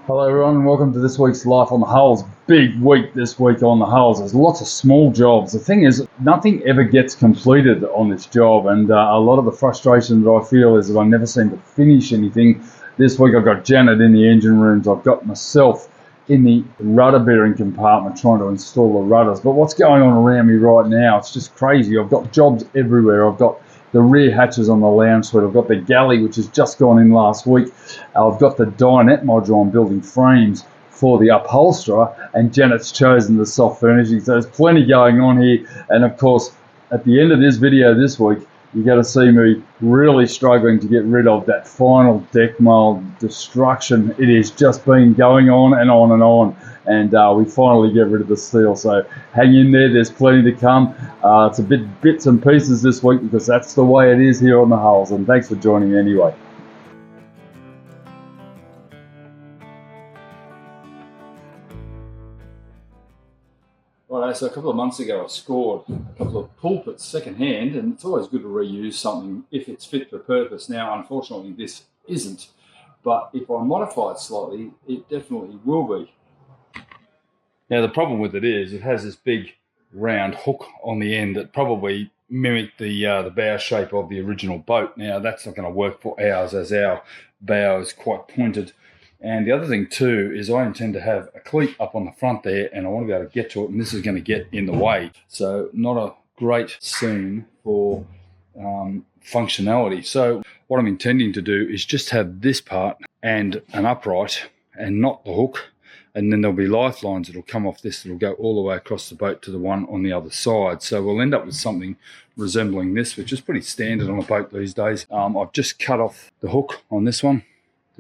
Hello everyone and welcome to this week's Life on the Hulls. Big week this week on the hulls. There's lots of small jobs. The thing is, nothing ever gets completed on this job, and a lot of the frustration that I feel is that I never seem to finish anything. This week I've got Janet in the engine rooms, I've got myself in the rudder bearing compartment trying to install the rudders. But what's going on around me right now, it's just crazy. I've got jobs everywhere. I've got the rear hatches on the lounge suite. I've got the galley, which has just gone in last week. I've got the dinette module. I'm building frames for the upholsterer, and Janet's chosen the soft furnishing. So there's plenty going on here. And of course, at the end of this video this week, you're going to see me really struggling to get rid of that final deck mold destruction. It has just been going on and on and on. And we finally get rid of the steel. So hang in there, there's plenty to come. It's a bit bits and pieces this week because that's the way it is here on the hulls. And thanks for joining me anyway. Right, so a couple of months ago I scored a couple of pulpits second-hand, and it's always good to reuse something if it's fit for purpose. Now, unfortunately, this isn't, but if I modify it slightly, it definitely will be. Now, the problem with it is it has this big round hook on the end that probably mimicked the bow shape of the original boat. Now, that's not going to work for ours, as our bow is quite pointed. And the other thing too is I intend to have a cleat up on the front there, and I want to be able to get to it, and this is going to get in the way. So not a great scene for functionality. So what I'm intending to do is just have this part and an upright and not the hook, and then there'll be lifelines that'll come off this that'll go all the way across the boat to the one on the other side. So we'll end up with something resembling this, which is pretty standard on a boat these days. I've just cut off the hook on this one.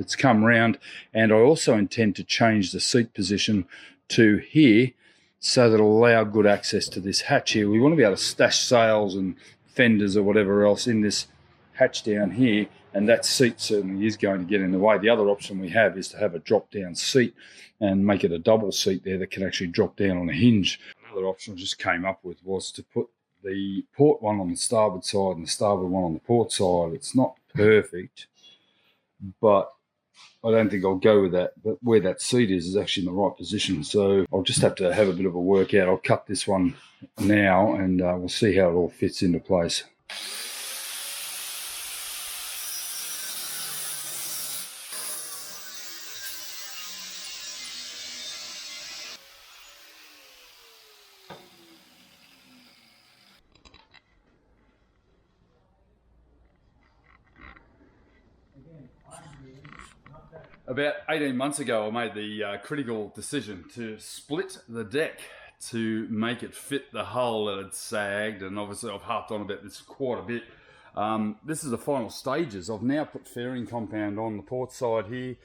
It's come round, and I also intend to change the seat position to here so that it'll allow good access to this hatch here. We want to be able to stash sails and fenders or whatever else in this hatch down here, and that seat certainly is going to get in the way. The other option we have is to have a drop down seat and make it a double seat there that can actually drop down on a hinge. Another option I just came up with was to put the port one on the starboard side and the starboard one on the port side. It's not perfect, but I don't think I'll go with that, but where that seat is actually in the right position. So I'll just have to have a bit of a workout. I'll cut this one now, and we'll see how it all fits into place. About 18 months ago, I made the critical decision to split the deck to make it fit the hull that had sagged, and obviously I've harped on about this quite a bit. This is the final stages. I've now put fairing compound on the port side here.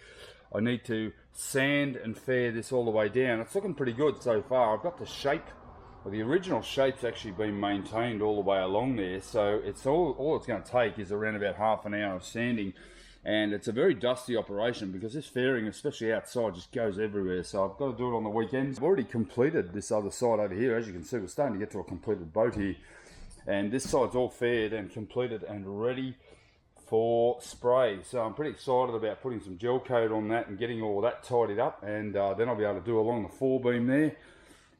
I need to sand and fair this all the way down. It's looking pretty good so far. I've got the shape, well, the original shape's actually been maintained all the way along there, so it's all it's going to take is around about half an hour of sanding. And it's a very dusty operation because this fairing, especially outside, just goes everywhere. So I've got to do it on the weekends. I've already completed this other side over here. As you can see, we're starting to get to a completed boat here. And this side's all faired and completed and ready for spray. So I'm pretty excited about putting some gel coat on that and getting all that tidied up. And then I'll be able to do along the forebeam there.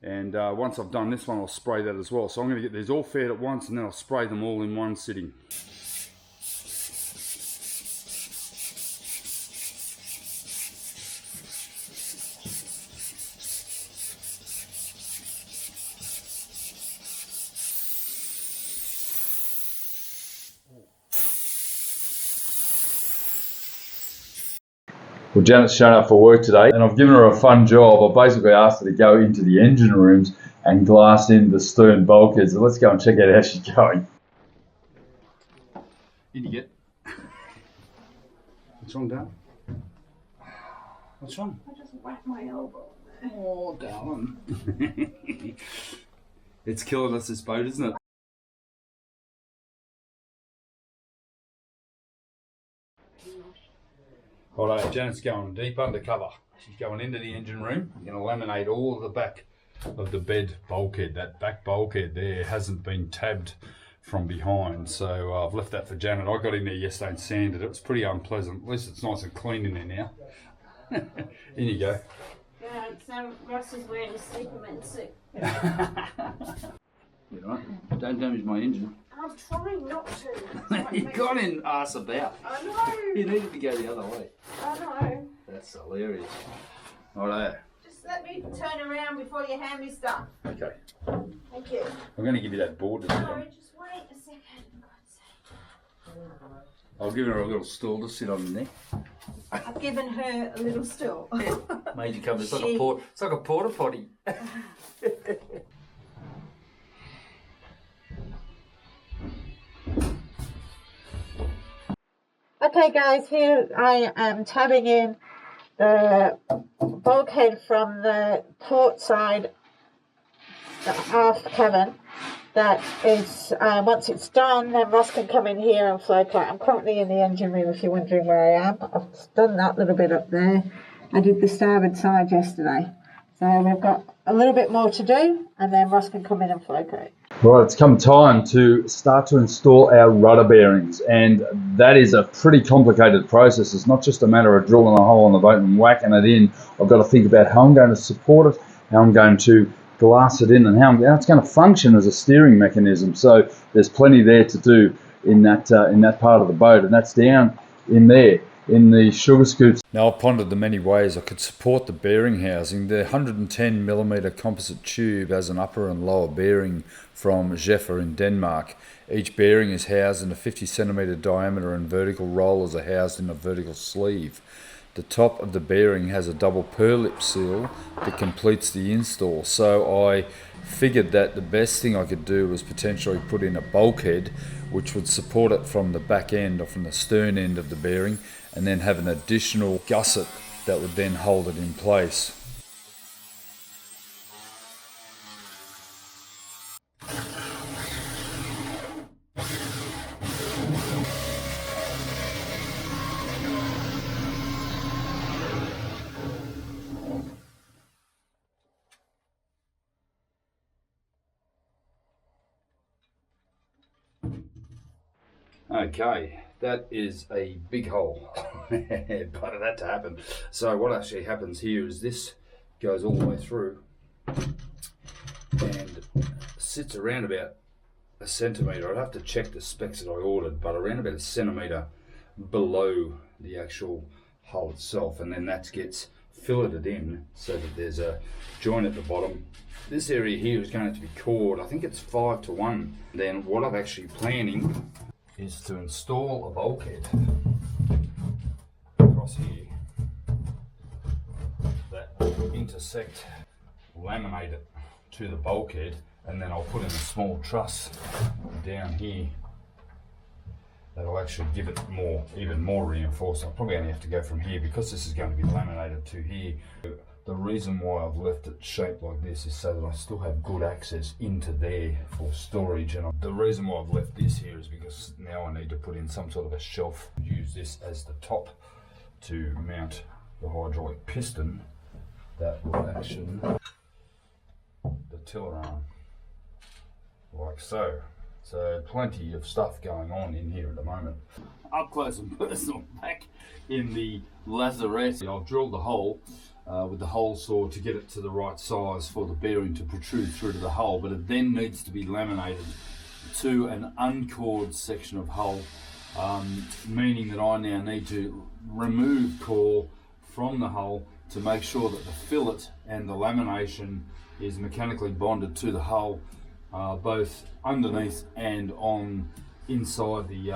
And once I've done this one, I'll spray that as well. So I'm going to get these all faired at once, and then I'll spray them all in one sitting. Well, Janet's shown up for work today, and I've given her a fun job. I've basically asked her to go into the engine rooms and glass in the stern bulkheads. So let's go and check out how she's going. Idiot. What's wrong, Dan? What's wrong? I just whacked my elbow. Oh, darling. It's killing us, this boat, isn't it? Righto, Janet's going deep undercover. She's going into the engine room. You're going to laminate all of the back of the bed bulkhead. That back bulkhead there hasn't been tabbed from behind, so I've left that for Janet. I got in there yesterday and sanded it. It was pretty unpleasant. At least it's nice and clean in there now. In you go. Yeah, so Ross is wearing a Superman suit. You know, don't damage my engine. I'm trying not to. You got in arse about. I know. You needed to go the other way. I know. That's hilarious. Righto. Just let me turn around before you hand me stuff. Okay. Thank you. I'm going to give you that board. No, just wait a second. I'll give her a little stool to sit on the neck. I've given her a little stool. Made you come. It's like a porta potty. Okay guys, here I am tabbing in the bulkhead from the port side aft cabin. That is, once it's done, then Ross can come in here and float out. I'm currently in the engine room if you're wondering where I am. I've done that little bit up there. I did the starboard side yesterday. So we've got a little bit more to do and then Ross can come in and float out. Right, it's come time to start to install our rudder bearings, and that is a pretty complicated process. It's not just a matter of drilling a hole in the boat and whacking it in. I've got to think about how I'm going to support it, how I'm going to glass it in, and how it's going to function as a steering mechanism. So there's plenty there to do in that part of the boat, and that's down in there in the sugar scoops. Now, I've pondered the many ways I could support the bearing housing. The 110mm composite tube has an upper and lower bearing from Jeffer in Denmark. Each bearing is housed in a 50cm diameter and vertical rollers are housed in a vertical sleeve. The top of the bearing has a double purlip seal that completes the install. So I figured that the best thing I could do was potentially put in a bulkhead which would support it from the back end or from the stern end of the bearing, and then have an additional gusset that would then hold it in place. Okay, that is a big hole, but it had to happen. So what actually happens here is this goes all the way through and sits around about a centimetre. I'd have to check the specs that I ordered, but around about a centimetre below the actual hull itself, and then that gets filleted in so that there's a joint at the bottom. This area here is going to be cored. I think it's 5:1. Then what I'm actually planning is to install a bulkhead across here that will intersect, laminate it to the bulkhead, and then I'll put in a small truss down here that'll actually give it even more reinforced. I'll probably only have to go from here because this is going to be laminated to here. The reason why I've left it shaped like this is so that I still have good access into there for storage. And the reason why I've left this here is because now I need to put in some sort of a shelf. Use this as the top to mount the hydraulic piston that will action the tiller arm, like so. So plenty of stuff going on in here at the moment. Up close and personal, back in the lazarette, I've drilled the hole with the hole saw to get it to the right size for the bearing to protrude through to the hull, but it then needs to be laminated to an uncored section of hull, meaning that I now need to remove core from the hull to make sure that the fillet and the lamination is mechanically bonded to the hull, both underneath and on inside the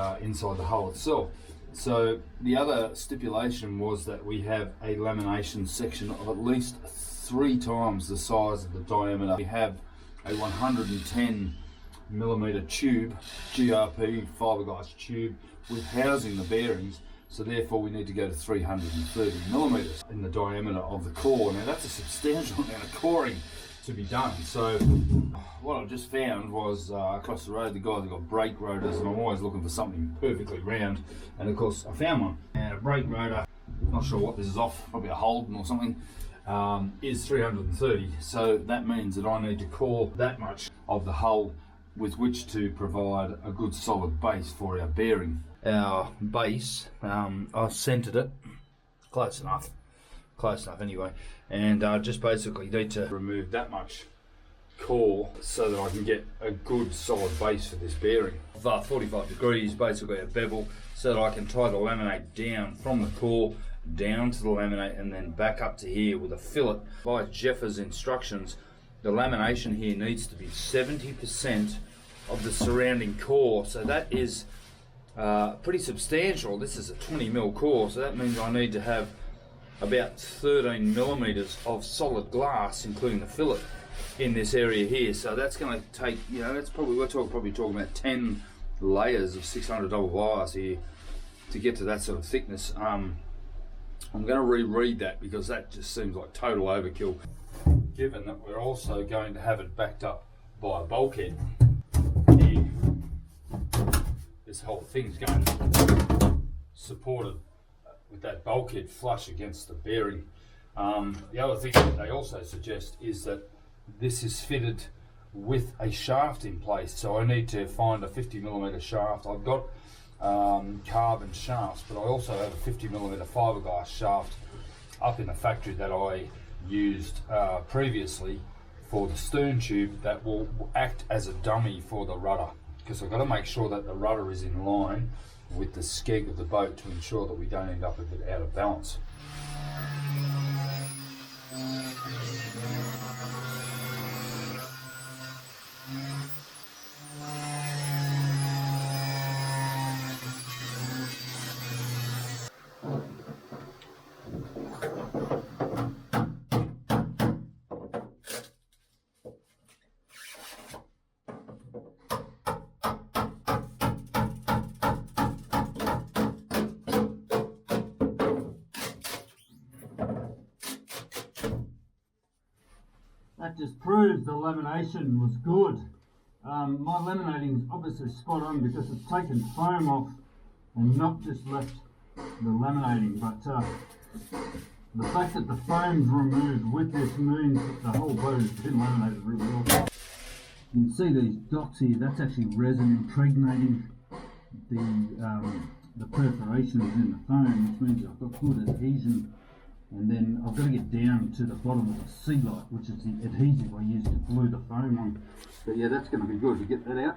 hull itself. So the other stipulation was that we have a lamination section of at least 3 times the size of the diameter. We have a 110mm tube, GRP fiberglass tube, with housing the bearings. So therefore we need to go to 330mm in the diameter of the core. Now that's a substantial amount of coring to be done. So what I just found was across the road, the guys have got brake rotors, and I'm always looking for something perfectly round, and of course I found one. And a brake rotor, not sure what this is off, probably a Holden or something, is 330. So that means that I need to core that much of the hull with which to provide a good solid base for our bearing. Our base, I've centered it close enough close enough anyway. And just basically need to remove that much core so that I can get a good solid base for this bearing. 45 degrees, basically a bevel, so that I can tie the laminate down from the core down to the laminate and then back up to here with a fillet. By Jeff's instructions, the lamination here needs to be 70% of the surrounding core, so that is pretty substantial. This is a 20mm core, so that means I need to have about 13mm of solid glass, including the fillet, in this area here. So that's going to take, you know, it's probably, we're probably talking about 10 layers of 600 double wires here to get to that sort of thickness. I'm going to reread that because that just seems like total overkill, given that we're also going to have it backed up by a bulkhead here. This whole thing's going to be supported with that bulkhead flush against the bearing. The other thing that they also suggest is that this is fitted with a shaft in place, so I need to find a 50mm shaft. I've got carbon shafts, but I also have a 50mm fiberglass shaft up in the factory that I used previously for the stern tube that will act as a dummy for the rudder, because I've got to make sure that the rudder is in line with the skeg of the boat to ensure that we don't end up a bit out of balance. That just proves the lamination was good. My laminating is obviously spot on because it's taken foam off and not just left the laminating, but the fact that the foam's removed with this means that the whole boat has been laminated really well. You can see these dots here, that's actually resin impregnating the perforations in the foam, which means I've got good adhesion. And then I've got to get down to the bottom of the sea light, which is the adhesive I use to glue the foam on. But yeah, that's going to be good to get that out.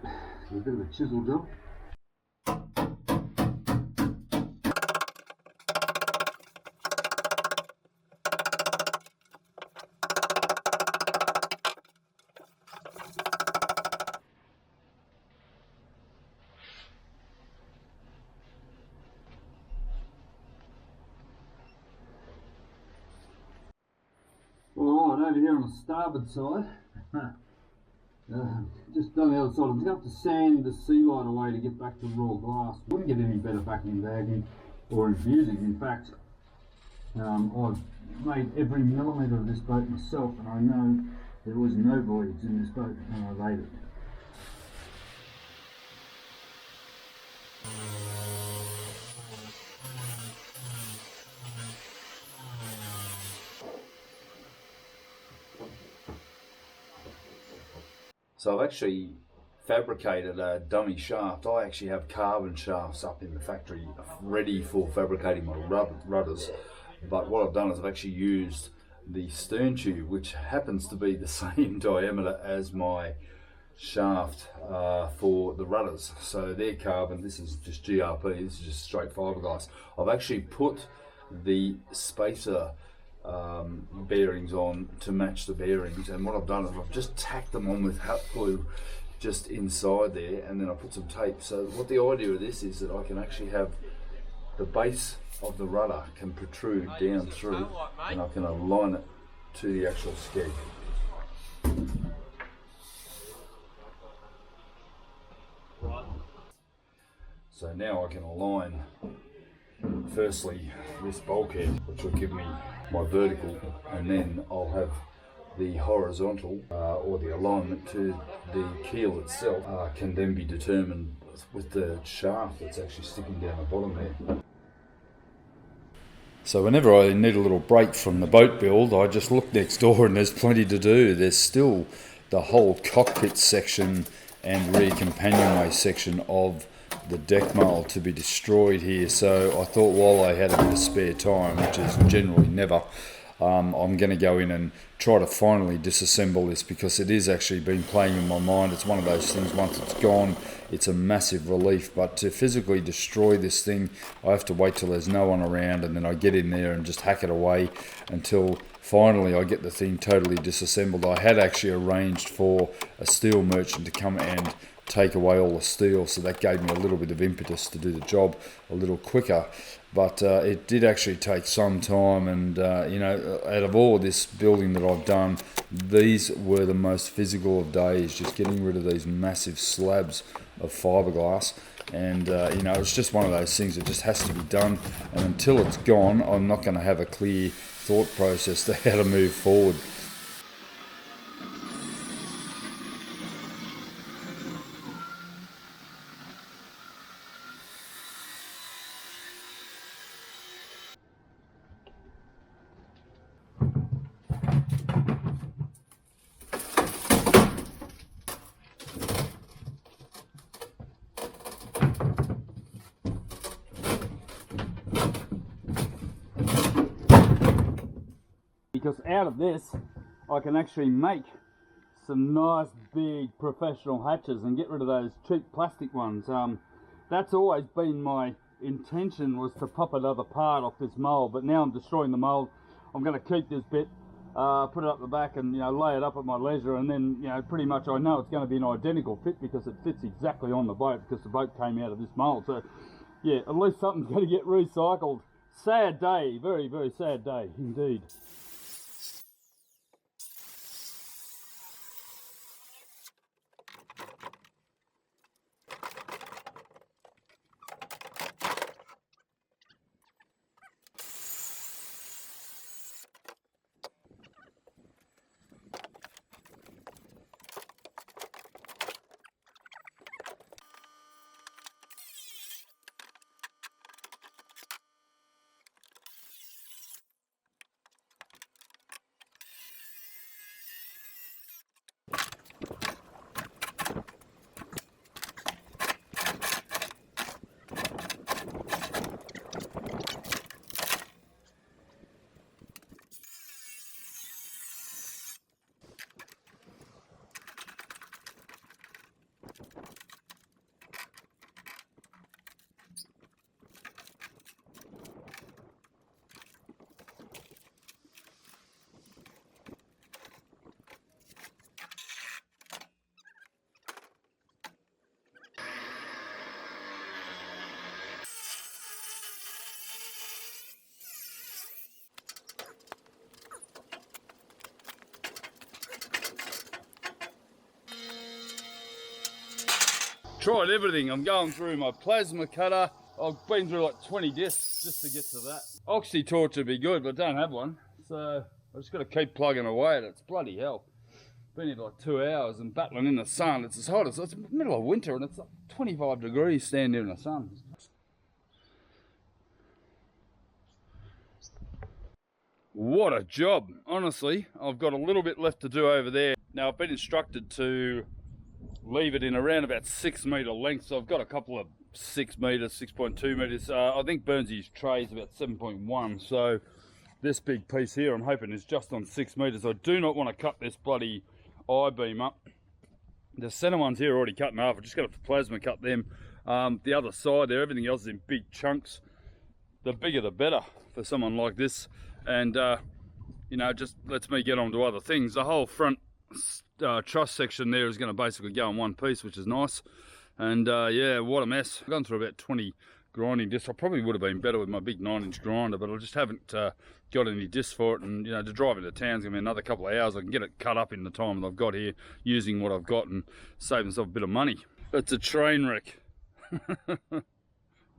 So a bit of a chisel job. Alright, over here on the starboard side, just on the other side, I'm going to have to sand the sea light away to get back to raw glass. Wouldn't get any better backing, bagging or infusing. In fact, I've made every millimetre of this boat myself, and I know there was no voids in this boat when I laid it. So I've actually fabricated a dummy shaft. I actually have carbon shafts up in the factory ready for fabricating my rudders. But what I've done is I've actually used the stern tube, which happens to be the same diameter as my shaft for the rudders. So they're carbon, this is just GRP, this is just straight fiberglass. I've actually put the spacer bearings on to match the bearings, and what I've done is I've just tacked them on with hot glue just inside there, and then I put some tape. So what the idea of this is that I can actually have the base of the rudder can protrude down through, and I can align it to the actual skeg. So now I can align firstly this bulkhead, which will give me my vertical, and then I'll have the horizontal or the alignment to the keel itself can then be determined with the shaft that's actually sticking down the bottom there. So whenever I need a little break from the boat build, I just look next door and there's plenty to do. There's still the whole cockpit section and rear companionway section of the deck mould to be destroyed here. So I thought while I had a bit of spare time, which is generally never, I'm going to go in and try to finally disassemble this, because it is actually been playing in my mind. It's one of those things, once it's gone, it's a massive relief. But to physically destroy this thing, I have to wait till there's no one around, and then I get in there and just hack it away until finally I get the thing totally disassembled. I had actually arranged for a steel merchant to come and take away all the steel, so that gave me a little bit of impetus to do the job a little quicker. But it did actually take some time, and out of all of this building that I've done, these were the most physical of days, just getting rid of these massive slabs of fiberglass. And it's just one of those things that just has to be done, and until it's gone, I'm not going to have a clear thought process to how to move forward. Because out of this, I can actually make some nice big professional hatches and get rid of those cheap plastic ones. That's always been my intention, was to pop another part off this mould, but now I'm destroying the mould. I'm going to keep this bit, put it up the back, and lay it up at my leisure, and then pretty much I know it's going to be an identical fit, because it fits exactly on the boat, because the boat came out of this mould. So yeah, at least something's going to get recycled. Sad day, very, very sad day indeed. Tried everything. I'm going through my plasma cutter. I've been through like 20 discs just to get to that. Oxy torch would be good, but I don't have one. So I just got to keep plugging away at it. It's bloody hell. Been here like 2 hours and battling in the sun. It's as hot as, it's middle of winter and it's like 25 degrees standing in the sun. What a job. Honestly, I've got a little bit left to do over there. Now I've been instructed to leave it in around about 6 metre length, so I've got a couple of 6 metres, 6.2 metres. I think Burnsy's tray is about 7.1, so this big piece here I'm hoping is just on 6 metres. I do not want to cut this bloody I-beam up. The centre ones here are already cut in half. I just got to plasma cut them. The other side there, everything else is in big chunks. The bigger the better for someone like this, and just lets me get on to other things. The whole front truss section there is going to basically go in one piece, which is nice. And yeah, what a mess. I've gone through about 20 grinding discs. I probably would have been better with my big 9-inch grinder, but I just haven't got any discs for it. And to drive into town's going to be another couple of hours. I can get it cut up in the time that I've got here, using what I've got, and save myself a bit of money. It's a train wreck.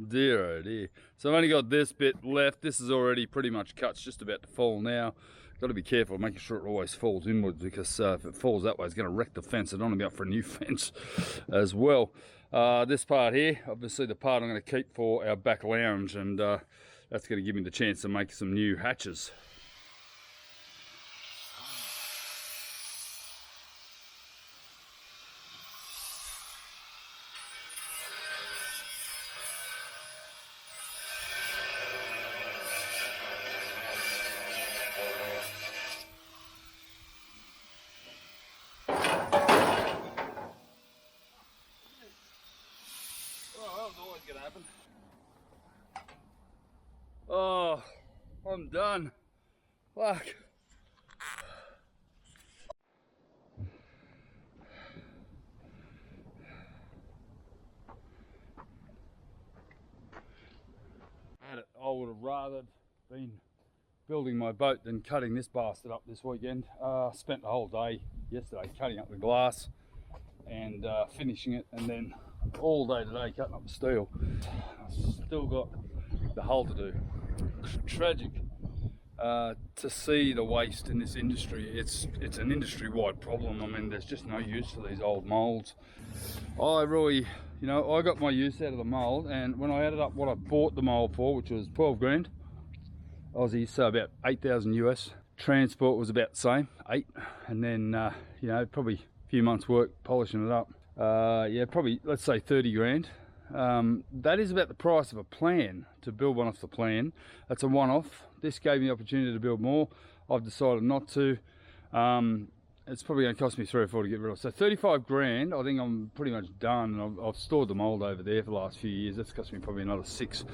Dear oh dear. So I've only got this bit left. This is already pretty much cut. It's just about to fall now. Got to be careful making sure it always falls inwards, because if it falls that way, it's going to wreck the fence. I don't want to be up for a new fence as well. This part here, obviously the part I'm going to keep for our back lounge, and that's going to give me the chance to make some new hatches. I'm done. Fuck. I would have rather been building my boat than cutting this bastard up this weekend. Spent the whole day yesterday cutting up the glass and finishing it, and then all day today cutting up the steel. I've still got the hull to do. Tragic to see the waste in this industry. It's an industry-wide problem. I mean, there's just no use for these old moulds. I really, you know, I got my use out of the mould, and when I added up what I bought the mould for, which was 12 grand Aussie, so about 8,000 US. Transport was about the same, 8, and then you know, probably a few months work polishing it up. Yeah, probably let's say 30 grand. That is about the price of a plan, to build one off the plan. That's a one-off. This gave me the opportunity to build more. I've decided not to. It's probably going to cost me 3 or 4 to get rid of. So 35 grand, I think I'm pretty much done. I've stored the mould over there for the last few years. That's cost me probably another 6.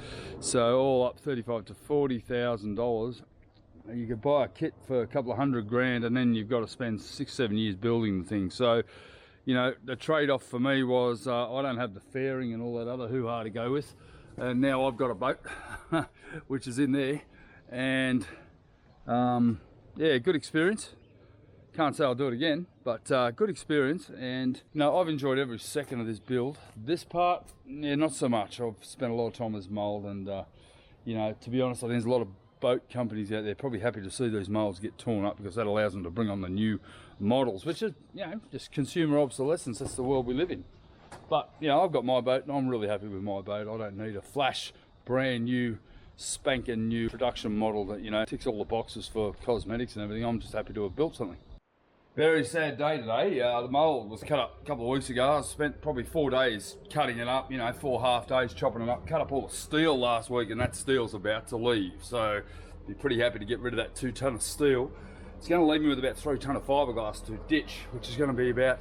So all up 35 to $40,000. You could buy a kit for a couple of $100 grand, and then you've got to spend 6-7 years building the thing. So, you know, the trade-off for me was I don't have the fairing and all that other hoo-ha to go with. And now I've got a boat, which is in there. And yeah, good experience. Can't say I'll do it again, but good experience. And you know, I've enjoyed every second of this build. This part, yeah, not so much. I've spent a lot of time with this mould, and you know, to be honest, I think there's a lot of boat companies out there probably happy to see these moulds get torn up, because that allows them to bring on the new models, which is, you know, just consumer obsolescence. That's the world we live in. But you know, I've got my boat and I'm really happy with my boat. I don't need a flash brand new spanking new production model that, you know, ticks all the boxes for cosmetics and everything. I'm just happy to have built something. Very sad day today. The mould was cut up a couple of weeks ago. I spent probably 4 days cutting it up, you know, 4 half days chopping it up. Cut up all the steel last week, and that steel's about to leave. So be pretty happy to get rid of that 2 ton of steel. It's going to leave me with about 3 ton of fiberglass to ditch, which is going to be about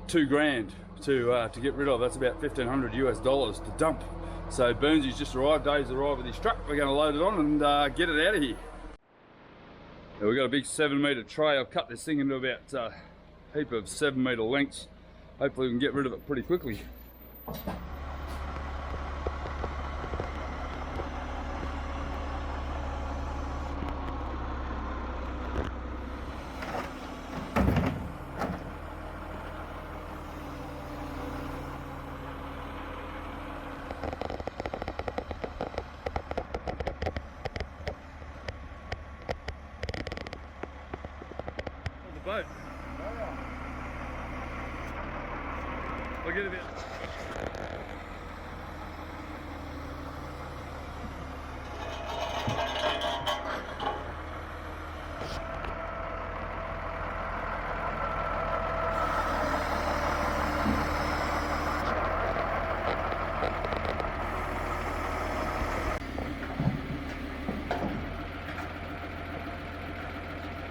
2 grand to get rid of. That's about $1,500 US to dump. So Burnsy's just arrived. Dave's arrived with his truck. We're going to load it on and get it out of here. Now, we've got a big 7-metre tray. I've cut this thing into about a heap of 7-metre lengths. Hopefully we can get rid of it pretty quickly. Boat. Look at it.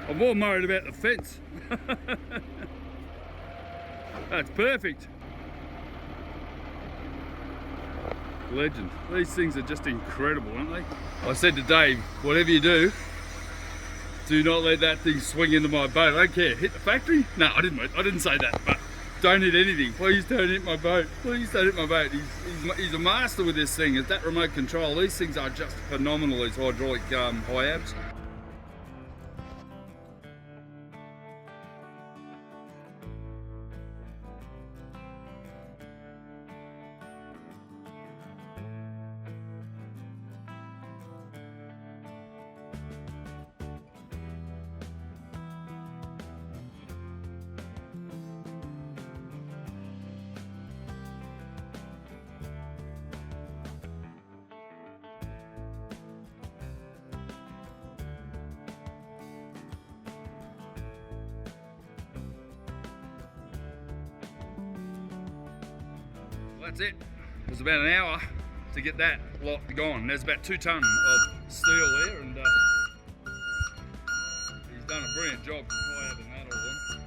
I'm more worried about the fence. That's perfect. Legend. These things are just incredible, aren't they? I said to Dave, whatever you do not let that thing swing into my boat. I don't care. Hit the factory? No, I didn't say that, but don't hit anything. Please don't hit my boat. Please don't hit my boat. He's a master with this thing. It's that remote control. These things are just phenomenal, these hydraulic high abs. That's it. It was about an hour to get that lot gone. There's about 2 ton of steel there, and he's done a brilliant job to tie out that all on.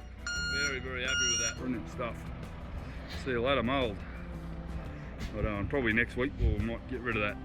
Very, very happy with that. Brilliant stuff. See you later, mould. But probably next week we might get rid of that.